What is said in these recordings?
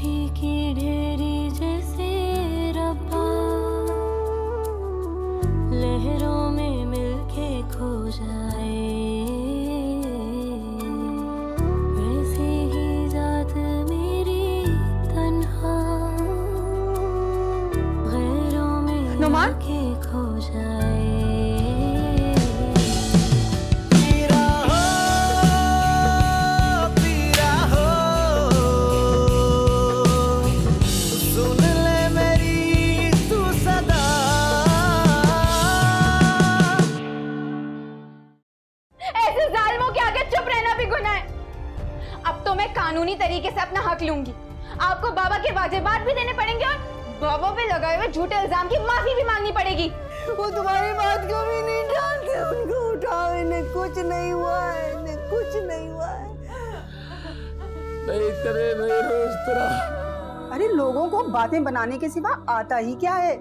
मिट्टी की ढेरी जैसे रब्बा, लहरों में मिलके खो जाए, वैसे ही जात मेरी तन्हा, गैरों में नुमान? मिलके खो जाए। ऐसे जालिमों के आगे चुप रहना भी गुनाह है। अब तो मैं कानूनी तरीके से अपना हक लूंगी। आपको बाबा के वाजिबात भी देने पड़ेंगे और बाबा पे लगाए हुए झूठे इल्जाम की माफी भी मांगनी पड़ेगी। वो तुम्हारी बात कभी नहीं जानते, उनको उठाओ, इन्हें कुछ नहीं हुआ है, इन्हें कुछ नहीं हुआ है। नहीं करे नहीं रोज तेरा। अरे लोगों को बातें बनाने के सिवा आता ही क्या है।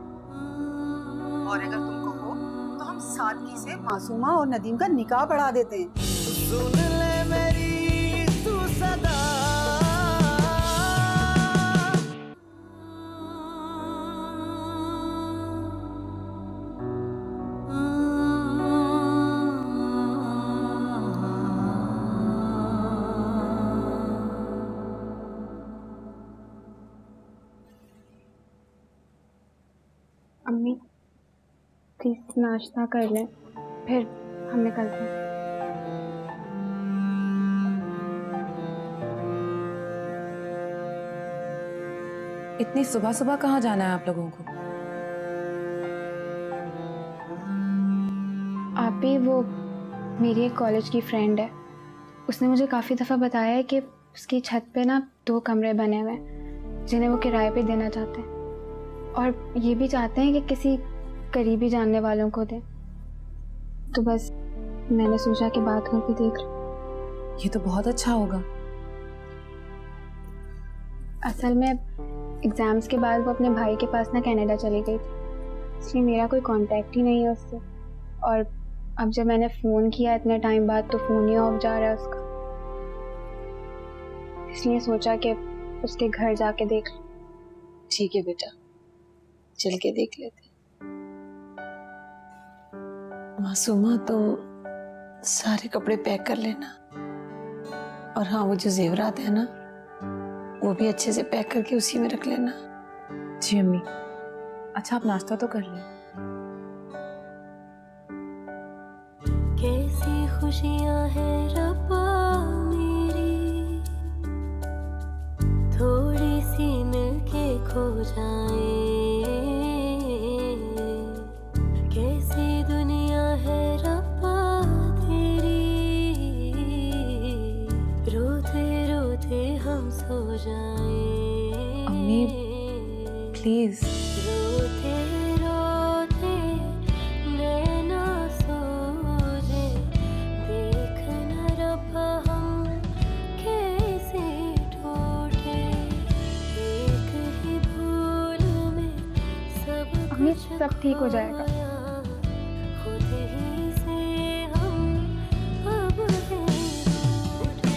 और अगर तुमको हो तो हम सादगी से मासूमा और नदीम का निकाह पढ़ा देते हैं। सुन ले मेरी तू सदा। अम्मी प्लीज नाश्ता कर लें, फिर हम निकलते हैं। इतनी सुबह सुबह कहाँ जाना है आप लोगों को? आप ही, वो मेरी एक कॉलेज की फ्रेंड है, उसने मुझे काफ़ी दफ़ा बताया है कि उसकी छत पे ना 2 कमरे बने हुए हैं जिन्हें वो किराए पे देना चाहते हैं, और ये भी चाहते हैं कि किसी करीबी जानने वालों को दें। तो बस मैंने सोचा कि बात करके देख लूं। ये तो बहुत अच्छा होगा। असल में एग्ज़ाम्स के बाद वो अपने भाई के पास ना कनाडा चली गई थी, इसलिए मेरा कोई कांटेक्ट ही नहीं है उससे। और अब जब मैंने फ़ोन किया इतने टाइम बाद तो फ़ोन ही ऑफ जा रहा है उसका, इसलिए सोचा कि उसके घर जाके देख लूं। ठीक है बेटा, चल के देख लेते। मासूमा तुम सारे कपड़े पैक कर लेना, और हाँ वो जो जेवरात है ना वो भी अच्छे से पैक करके उसी में रख लेना। जी अम्मी। अच्छा आप नाश्ता तो कर लें। कैसी खुशियां हैं रब्बा मेरी, थोड़ी सी मिलके खो जाए, कैसी दुनिया है रब्बा तेरी, रोते रोते हम सो जाए। अम्मी प्लीज। रोते रोते नैना सोजे, देखना रब्बा हम कैसे टूटे, एक ही भूल में सब अम्मी कुछ सब ठीक हो जाएगा। खोया, खुद ही से हम अब हैं रूठे।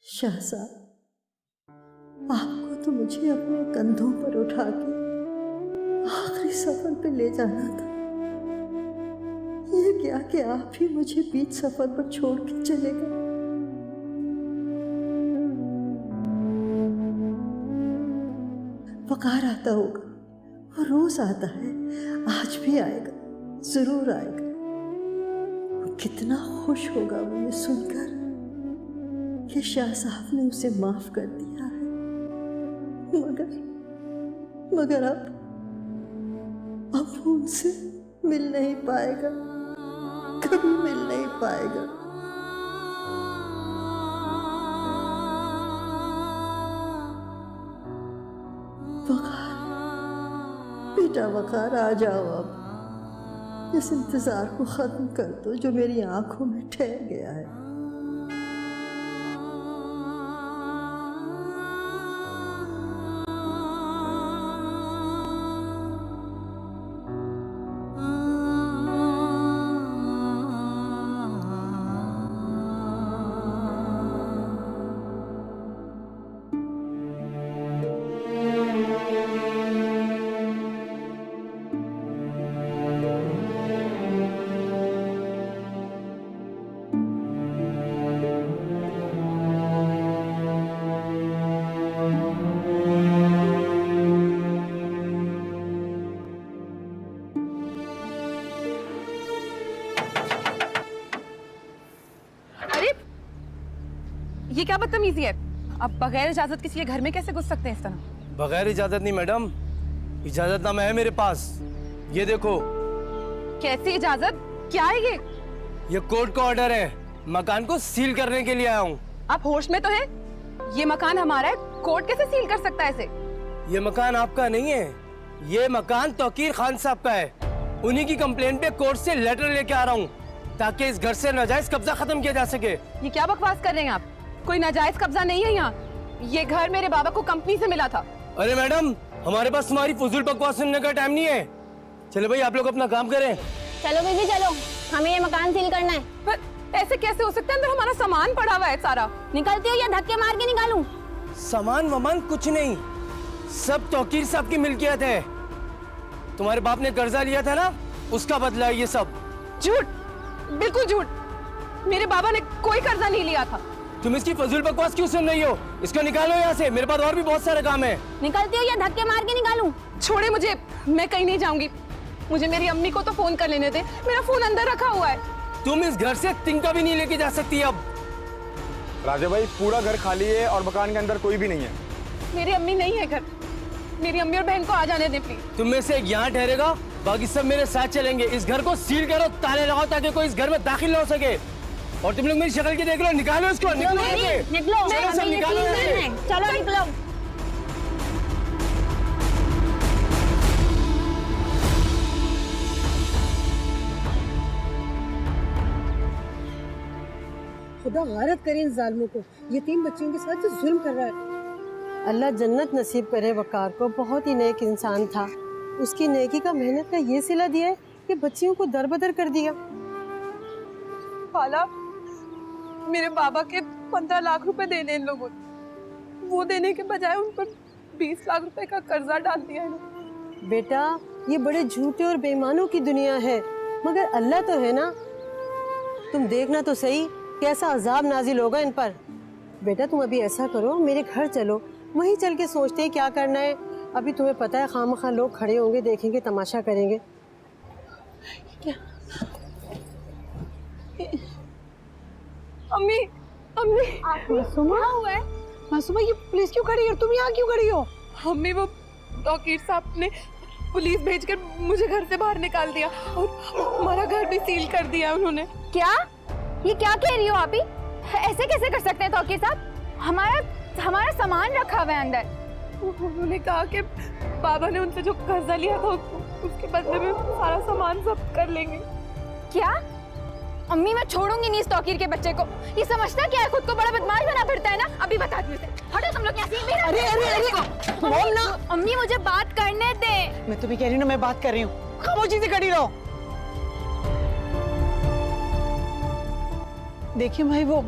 शहजाद, आपको तो मुझे अपने कंधों पर उठा के आखिरी सफर पे ले जाना था। ये क्या कि आप ही मुझे बीच सफर पर छोड़ के चले गए। वकार आता होगा, वो रोज आता है, आज भी आएगा, जरूर आएगा। वो कितना खुश होगा वो ये सुनकर कि शाह साहब ने उसे माफ कर दिया है। मगर अब वो उनसे मिल नहीं पाएगा, कभी मिल नहीं पाएगा। वकार, बेटा वकार, आ जाओ अब। इस इंतजार को खत्म कर दो जो मेरी आंखों में ठहर गया है। ये क्या बदतमीजी है? आप बगैर इजाजत किसी के घर में कैसे घुस सकते हैं इस तरह? बगैर इजाजत नहीं मैडम, इजाजतनामा है मेरे पास, ये देखो। कैसी इजाजत? क्या है ये कोर्ट का ऑर्डर है, मकान को सील करने के लिए आया हूँ। आप होश में तो हैं? ये मकान हमारा है, कोर्ट कैसे सील कर सकता है इसे? ये मकान आपका नहीं है, ये मकान तौकीर खान साहब का है। उन्हीं की कंप्लेंट पे कोर्ट से लेटर लेके आ रहा हूँ ताकि इस घर से नाजायज कब्जा खत्म किया जा सके। ये क्या बकवास कर रहे हैं आप? कोई नाजायज कब्जा नहीं है यहाँ। ये घर मेरे बाबा को कंपनी से मिला था। अरे मैडम, हमारे पास तुम्हारी फुजूल बकवास सुनने का टाइम नहीं है। चलो भाई, आप लोग अपना काम करें। चलो बीबी चलो, हमें ये मकान सील करना है। पर ऐसे कैसे हो सकता है? अंदर हमारा सामान पड़ा हुआ है सारा। निकलती हो या धक्के मार के निकालूं? सामान वमान कुछ नहीं, सब तौकीर साहब की मिल्कियत है। तुम्हारे बाप ने कर्जा लिया था ना, उसका बदला है ये सब। झूठ, बिल्कुल झूठ। मेरे बाबा ने कोई कर्जा नहीं लिया था। तुम इसकी फजूल बकवास क्यों सुन रही हो? इसको निकालो यहाँ से, मेरे पास और भी बहुत सारे काम है। निकलती हो या धक्के मार के निकालूं? छोड़े मुझे, मैं कहीं नहीं जाऊंगी। मुझे मेरी अम्मी को तो फोन कर लेने दे, मेरा फोन अंदर रखा हुआ है। तुम इस घर से तिनका भी नहीं लेके जा सकती अब। राजा भाई, पूरा घर खाली है और मकान के अंदर कोई भी नहीं है। मेरी अम्मी नहीं है घर। मेरी अम्मी और बहन को आ जाने दे प्लीज। तुम में से एक यहाँ ठहरेगा, बाकी सब मेरे साथ चलेंगे। इस घर को सील करो, ताले लगाओ ताकि कोई इस घर में दाखिल ना हो सके। और तुम लोग मेरी शक्ल की देख लो, निकालो इसको, निकलो यहाँ से। निकलो, चलो सब हमें ये निकालो सील यहाँ से। करना है। चलो निकलो। खुदा गारत करे इन जालिमों को, यतीम बच्चियों के साथ जो जुल्म कर रहा है। अल्लाह जन्नत नसीब करे वकार को, बहुत ही नेक इंसान था। उसकी नेकी का, मेहनत का ये सिला दिया है कि बच्चियों को दरबदर कर दिया। खाला, मेरे बाबा के 15 लाख रुपए देने इन लोगों ने, वो देने के बजाय उन पर 20 लाख रुपए का कर्जा डाल दिया है। बेटा, ये बड़े झूठे और बेईमानों की दुनिया है, मगर अल्लाह तो है ना। तुम देखना तो सही कैसा अजाब नाजिल होगा इन पर। बेटा तुम अभी ऐसा करो, मेरे घर चलो, वहीं चल के सोचते हैं क्या करना है। अभी तुम्हें पता है खामखा लोग खड़े होंगे, देखेंगे, तमाशा करेंगे। क्या? अम्मी, अम्मी, मासूमा हुआ है? मासूमा, ये पुलिस क्यों खड़ी है और तुम यहाँ क्यों खड़ी हो? अम्मी, वो तौकीर साहब ने पुलिस भेजकर मुझे घर से बाहर निकाल दिया और हमारा घर भी सील कर दिया उन्होंने। क्या? ये क्या कह रही हो आप ही? ऐसे कैसे कर सकते हैं तौकीर साहब? हमारा सामान रखा हुआ है अंदर। उन्होंने कहा कि बाबा ने उनसे जो कर्जा लिया था उसके बदले में सारा सामान जब्त कर लेंगे। क्या? अम्मी, मैं छोड़ूंगी नहीं इस तौकीर के बच्चे को। ये समझता क्या है, खुद को बड़ा बदमाश बना फिरता है ना। अभी बताती हूँ। हटो तुम लोग यहाँ से। अरे अरे अरे बोल ना। अम्मी, मुझे बात करने दे। मैं तुम्हें कह रही हूँ ना, मैं बात कर रही हूँ, खामोशी से खड़ी रहो। देखिए भाई, वो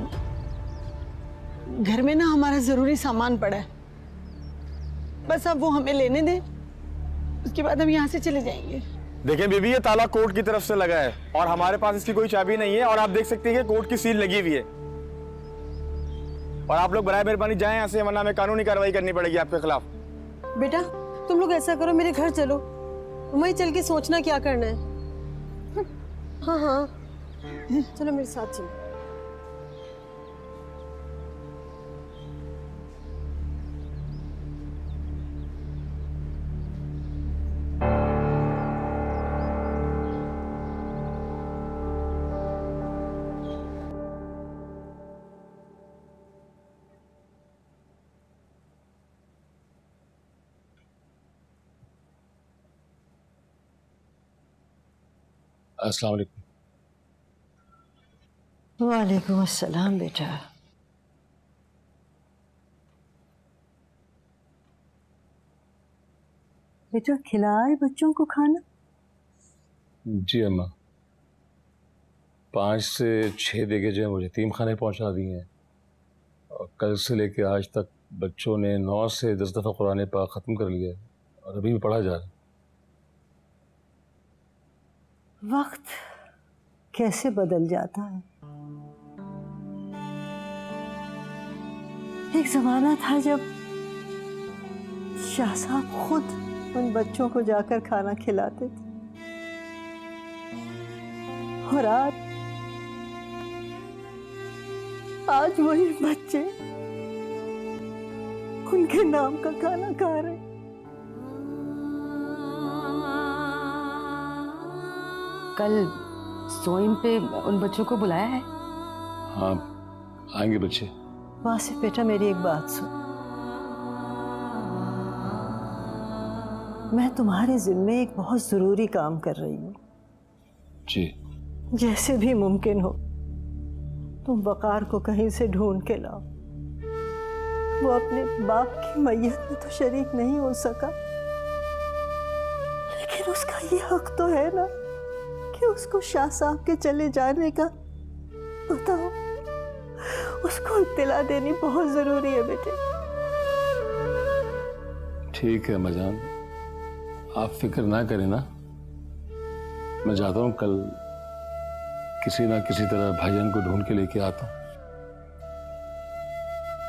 घर में ना हमारा जरूरी सामान पड़ा है, बस अब वो हमें लेने दें, उसके बाद हम यहाँ से चले जाएंगे। देखिए बीबी, ये ताला कोर्ट की तरफ से लगा है और हमारे पास इसकी कोई चाबी नहीं है। और आप देख सकते हैं कि कोर्ट की सील लगी हुई है। और आप लोग बराए मेहरबानी जाएं यहाँ से, वरना हमें कानूनी कार्रवाई करनी पड़ेगी आपके खिलाफ। बेटा तुम लोग ऐसा करो, मेरे घर चलो, वहीं चल के सोचना क्या करना है। हाँ हाँ चलो मेरे साथ चलो। अस्सलाम वालेकुम। वालेकुम अस्सलाम बेटा। बेटा खिलाए बच्चों को खाना? जी अम्मा, 5 से 6 देगे जो है मुझे यतीम खाने पहुँचा दिए हैं। और कल से लेके आज तक बच्चों ने 9 से 10 दफ़ा कुरान पाक ख़त्म कर लिया है और अभी भी पढ़ा जा रहा है। वक्त कैसे बदल जाता है। एक जमाना था जब शाह साहब खुद उन बच्चों को जाकर खाना खिलाते थे, और आज वही बच्चे उनके नाम का खाना खा रहे। कल सोइन पे उन बच्चों को बुलाया है? हाँ, आएंगे बच्चे। वासिफ बेटा, मेरी एक बात सुन। मैं तुम्हारे जिम्मे एक बहुत जरूरी काम कर रही हूँ। जी। जैसे भी मुमकिन हो तुम वकार को कहीं से ढूंढ के लाओ। वो अपने बाप की मैयत में तो शरीक नहीं हो सका, लेकिन उसका ये हक तो है ना कि उसको शाह साहब के चले जाने का पता हो। उसको इत्तला देनी बहुत जरूरी है बेटे। ठीक है अम्माजान, आप फिक्र ना करें ना। मैं जाता हूँ, कल किसी ना किसी तरह भाईजान को ढूंढ के लेके आता हूँ।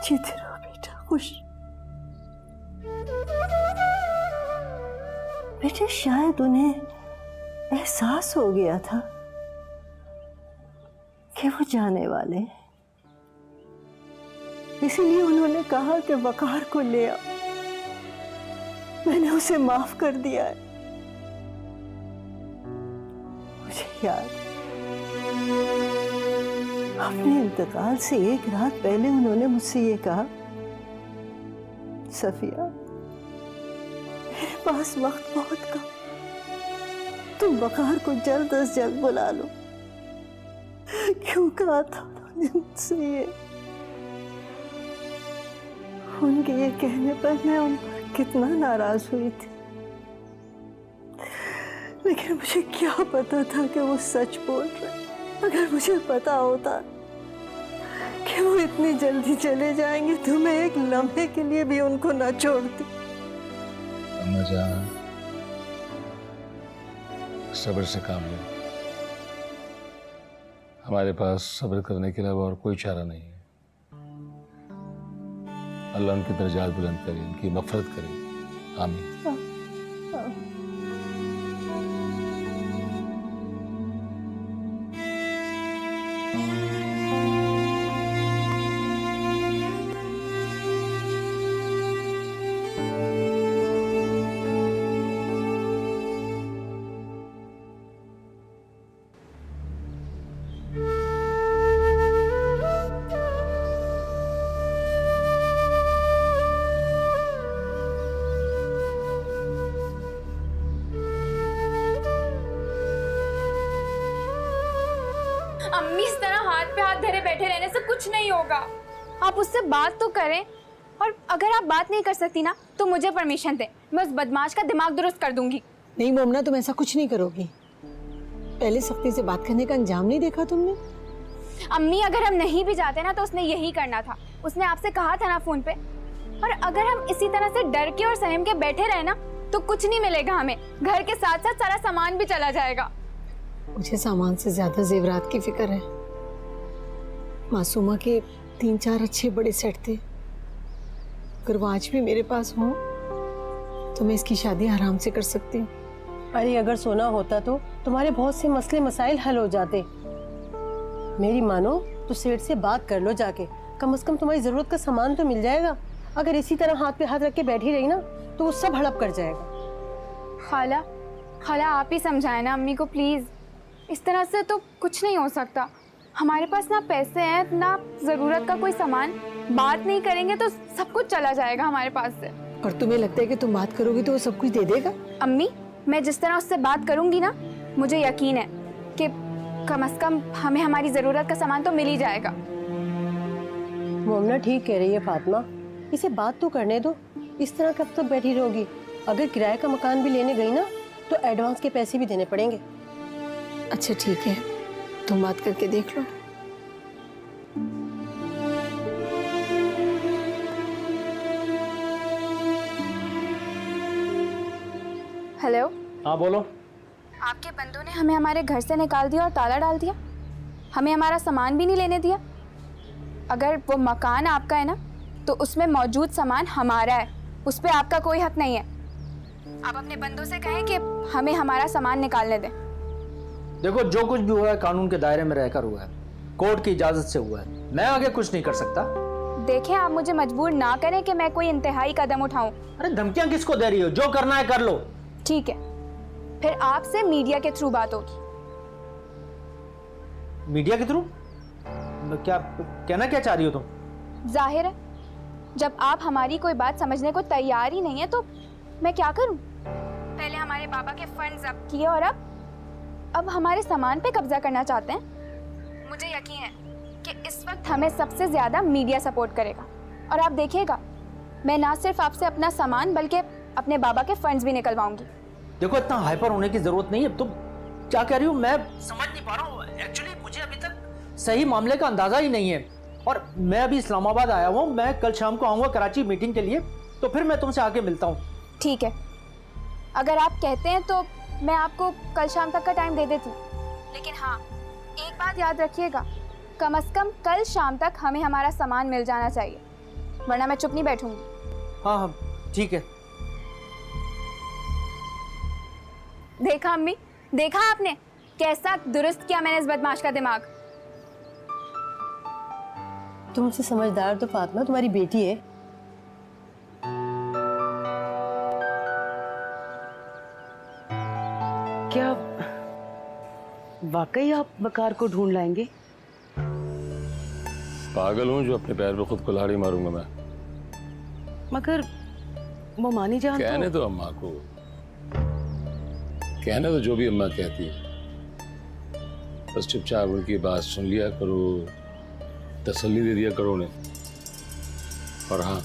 जीते रहो बेटा, खुश। बेटे शायद उन्हें एहसास हो गया था कि वो जाने वाले हैं, इसीलिए उन्होंने कहा कि वकार को ले आओ। मैंने उसे माफ कर दिया है। मुझे याद अपने इंतकाल से एक रात पहले उन्होंने मुझसे ये कहा, सफिया मेरे पास वक्त बहुत कम, तुम वकार को जल्द अज जल्द बुला लो। क्यों कहा था उन्होंने मुझसे ये? उनके ये कहने पर मैं उन पर कितना नाराज हुई थी, लेकिन मुझे क्या पता था कि वो सच बोल रहे। अगर मुझे पता होता कि वो इतनी जल्दी चले जाएंगे तो मैं एक लम्हे के लिए भी उनको ना छोड़ती। अम्माजान, सब्र से काम लें। हमारे पास सब्र करने के अलावा और कोई चारा नहीं है। अल्लाह उनके दर्जात बुलंद करे, उनकी मग़फ़िरत करे। आमीन। अम्मी, इस तरह हाथ पे हाथ धरे बैठे रहने से कुछ नहीं होगा। आप उससे बात तो करें, और अगर आप बात नहीं कर सकती ना तो मुझे परमिशन दें, मैं उस बदमाश का दिमाग दुरुस्त कर दूंगी। नहीं मोमना, तुम ऐसा कुछ नहीं करोगी। पहले सख्ती से बात करने का अंजाम नहीं देखा तुमने? अम्मी, अगर हम नहीं भी जाते ना तो उसने यही करना था। उसने आपसे कहा था ना फोन पे। और अगर हम इसी तरह से डर के और सहम के बैठे रहे ना तो कुछ नहीं मिलेगा हमें। घर के साथ साथ सारा सामान भी चला जाएगा। मुझे सामान से ज्यादा जेवरात की फिक्र है। मासूमा के 3-4 अच्छे बड़े सेट थे, अगर वो आज भी मेरे पास हो तो मैं इसकी शादी आराम से कर सकती हूँ। अरे अगर सोना होता तो तुम्हारे बहुत से मसले मसाइल हल हो जाते। मेरी मानो तो सेठ से बात कर लो जाके, कम से कम तुम्हारी जरूरत का सामान तो मिल जाएगा। अगर इसी तरह हाथ पे हाथ रख के बैठी रही ना तो वो सब हड़प कर जाएगा। खाला आप ही समझाए ना अम्मी को प्लीज। इस तरह से तो कुछ नहीं हो सकता। हमारे पास ना पैसे हैं ना जरूरत का कोई सामान। बात नहीं करेंगे तो सब कुछ चला जाएगा हमारे पास से। और तुम्हें लगता है कि तुम बात करोगी तो वो सब कुछ दे देगा? अम्मी, मैं जिस तरह उससे बात करूंगी ना, मुझे यकीन है कि कम से कम हमें हमारी जरूरत का सामान तो मिल ही जाएगा। मोमना ठीक कह रही है फातिमा, इसे बात तो करने दो। इस तरह कब तक बैठी रहोगी? अगर किराए का मकान भी लेने गई ना तो एडवांस के पैसे भी देने पड़ेंगे। अच्छा ठीक है, तुम बात करके देख लो। हेलो। हाँ बोलो। आपके बंदों ने हमें हमारे घर से निकाल दिया और ताला डाल दिया। हमें हमारा सामान भी नहीं लेने दिया। अगर वो मकान आपका है ना तो उसमें मौजूद सामान हमारा है, उस पर आपका कोई हक नहीं है। आप अपने बंदों से कहें कि हमें हमारा सामान निकालने दें। देखो, जो कुछ भी हुआ है कानून के दायरे में रहकर हुआ है। कोर्ट की इजाजत से हुआ है, मैं आगे कुछ नहीं कर सकता। देखें, आप मुझे मजबूर ना करें कि मैं कोई इंतहाई कदम उठाऊं। अरे धमकियां किसको दे रही हो? जो करना है कर लो। ठीक है, फिर आपसे मीडिया के थ्रू बात होगी। मीडिया के थ्रू? क्या कहना क्या चाह रही हो तुम? जाहिर है, जब आप हमारी कोई बात समझने को तैयार ही नहीं है तो मैं क्या करूं? पहले हमारे बाबा के फंड जब्त किए और अब हमारे सामान पे कब्जा करना चाहते हैं। मुझे यकीन है कि इस वक्त हमें सबसे ज्यादा मीडिया सपोर्ट करेगा और आप देखिएगा, मैं ना सिर्फ आपसे अपना सामान बल्कि अपने बाबा के फंड्स भी निकलवाऊंगी। देखो, इतना हाइपर होने की जरूरत नहीं है। तुम क्या कह रही हो मैं समझ नहीं पा रहा हूँ। एक्चुअली मुझे अभी तक सही मामले का अंदाजा ही नहीं है और मैं अभी इस्लामाबाद आया हूँ। मैं कल शाम को आऊँगा कराची मीटिंग के लिए, तो फिर मैं तुमसे आके मिलता हूँ। ठीक है, अगर आप कहते हैं तो मैं आपको कल शाम तक का टाइम दे देती हूँ, लेकिन हाँ, एक बात याद रखिएगा, कम से कम कल शाम तक हमें हमारा सामान मिल जाना चाहिए, वरना मैं चुप नहीं बैठूंगी। हाँ हाँ ठीक है। देखा अम्मी, देखा आपने कैसा दुरुस्त किया मैंने इस बदमाश का दिमाग। तुमसे समझदार तो फातिमा तुम्हारी बेटी है। क्या वाकई आप वकार को ढूंढ लाएंगे? पागल हूँ जो अपने पैर पे खुद कुल्हाड़ी मारूंगा मैं? मगर वो मानी जान कहने तो दो अम्मा को, कहने दो जो भी अम्मा कहती है, बस चुपचाप उनकी बात सुन लिया करो, तसल्ली दे दिया करो उन्हें। और हाँ,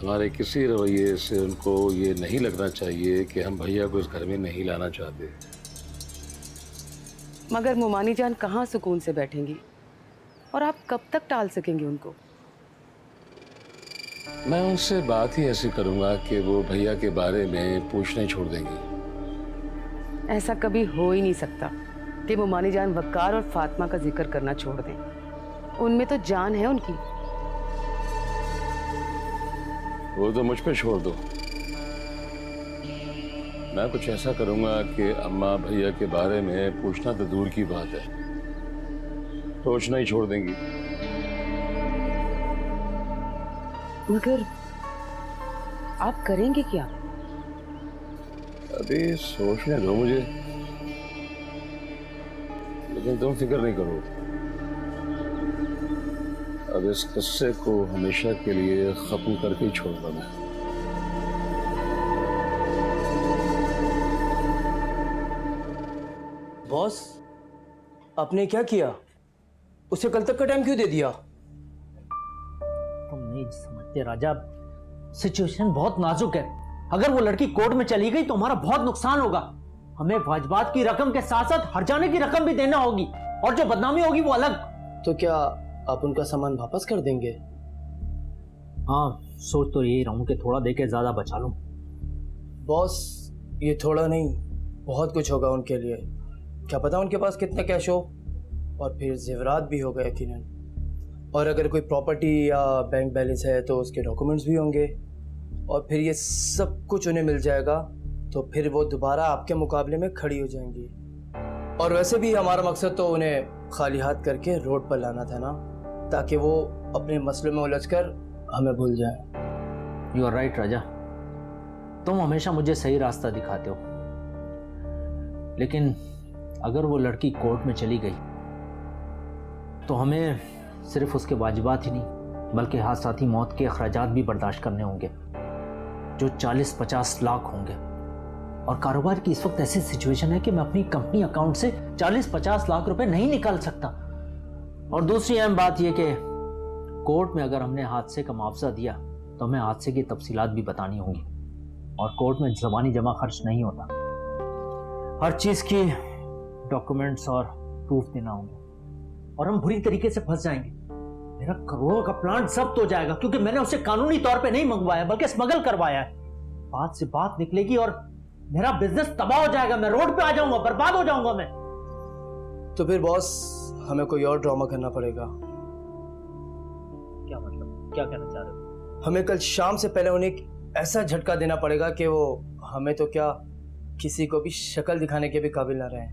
हमारे किसी रवैये से उनको ये नहीं लगना चाहिए कि हम भैया को इस घर में नहीं लाना चाहते। मगर मोमानी जान कहाँ सुकून से बैठेंगी और आप कब तक टाल सकेंगे उनको? मैं उनसे बात ही ऐसी करूंगा कि वो भैया के बारे में पूछना ही छोड़ देंगी। ऐसा कभी हो ही नहीं सकता कि मोमानी जान वकार और फातिमा का जिक्र करना छोड़ दें। उनमें तो जान है उनकी। वो तो मुझ पे छोड़ दो। मैं कुछ ऐसा करूंगा कि अम्मा भैया के बारे में पूछना तो दूर की बात है, सोचना ही छोड़ देंगी। मगर आप करेंगे क्या? अभी सोचने दो मुझे, लेकिन तुम फिक्र नहीं करो, अब इस किस्से को हमेशा के लिए खत्म करके ही छोड़ूंगा मैं। बॉस, आपने क्या किया? उसे कल तक का टाइम क्यों दे दिया? तुम नहीं समझते राजा, सिचुएशन बहुत नाजुक है। अगर वो लड़की कोर्ट में चली गई तो हमारा बहुत नुकसान होगा। हमें वाजबात की रकम के साथ साथ हर्जाने की रकम भी देना होगी, और जो बदनामी होगी वो अलग। तो क्या आप उनका सामान वापस कर देंगे? हाँ, सोच तो यही रहूं कि थोड़ा देके ज्यादा बचा लूं। बॉस, ये थोड़ा नहीं, बहुत कुछ होगा उनके लिए। क्या पता उनके पास कितना कैश हो, और फिर जेवरात भी होगा यकीनन। और अगर कोई प्रॉपर्टी या बैंक बैलेंस है तो उसके डॉक्यूमेंट्स भी होंगे, और फिर ये सब कुछ उन्हें मिल जाएगा तो फिर वो दोबारा आपके मुकाबले में खड़ी हो जाएंगी। और वैसे भी हमारा मकसद तो उन्हें खाली हाथ करके रोड पर लाना था ना, ताकि वो अपने मसले में उलझकर हमें भूल जाएं। यू आर राइट राजा, तुम हमेशा मुझे सही रास्ता दिखाते हो। लेकिन अगर वो लड़की कोर्ट में चली गई तो हमें सिर्फ उसके वाजिबात ही नहीं बल्कि हाथ साथ ही मौत के अखराजात भी बर्दाश्त करने होंगे, जो 40-50 लाख होंगे। और कारोबार की इस वक्त ऐसी सिचुएशन है कि मैं अपनी कंपनी अकाउंट से 40-50 लाख रुपए नहीं निकाल सकता। और दूसरी अहम बात यह कि कोर्ट में अगर हमने हादसे का मुआवजा दिया तो हमें हादसे की तफसीलात भी बतानी होंगी, और कोर्ट में ज़बानी जमा खर्च नहीं होता, हर चीज़ की डॉक्यूमेंट्स और प्रूफ देना होंगे, और हम बुरी तरीके से फंस जाएंगे। मेरा करोड़ों का प्लान जब्त हो जाएगा, क्योंकि मैंने उसे कानूनी तौर पे नहीं मंगवाया बल्कि स्मगल करवाया है। बात से बात निकलेगी और मेरा बिजनेस तबाह हो जाएगा, मैं रोड पे आ जाऊंगा, बर्बाद हो जाऊंगा मैं। तो फिर बॉस, हमें कोई और ड्रामा करना पड़ेगा। क्या मतलब, क्या कहना चाह रहे हो? हमें कल शाम से पहले उन्हें ऐसा झटका देना पड़ेगा कि वो हमें तो क्या, किसी को भी शक्ल दिखाने के भी काबिल ना रहे।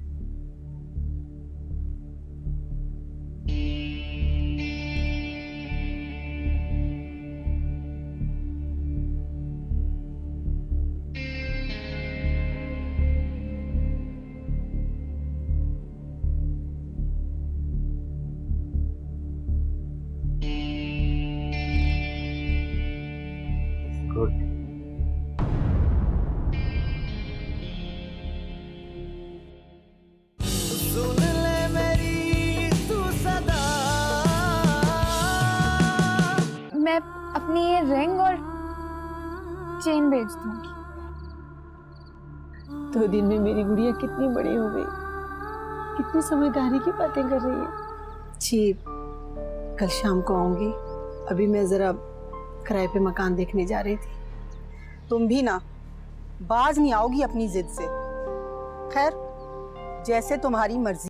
अपनी ये रिंग और चेन बेच दूंगी। 2 दिन में मेरी गुड़िया कितनी बड़ी हो गई, कितनी समझदारी की बातें कर रही है। जी कल शाम को आऊंगी, अभी मैं ज़रा किराए पे मकान देखने जा रही थी। तुम भी ना बाज नहीं आओगी अपनी जिद से। खैर जैसे तुम्हारी मर्जी।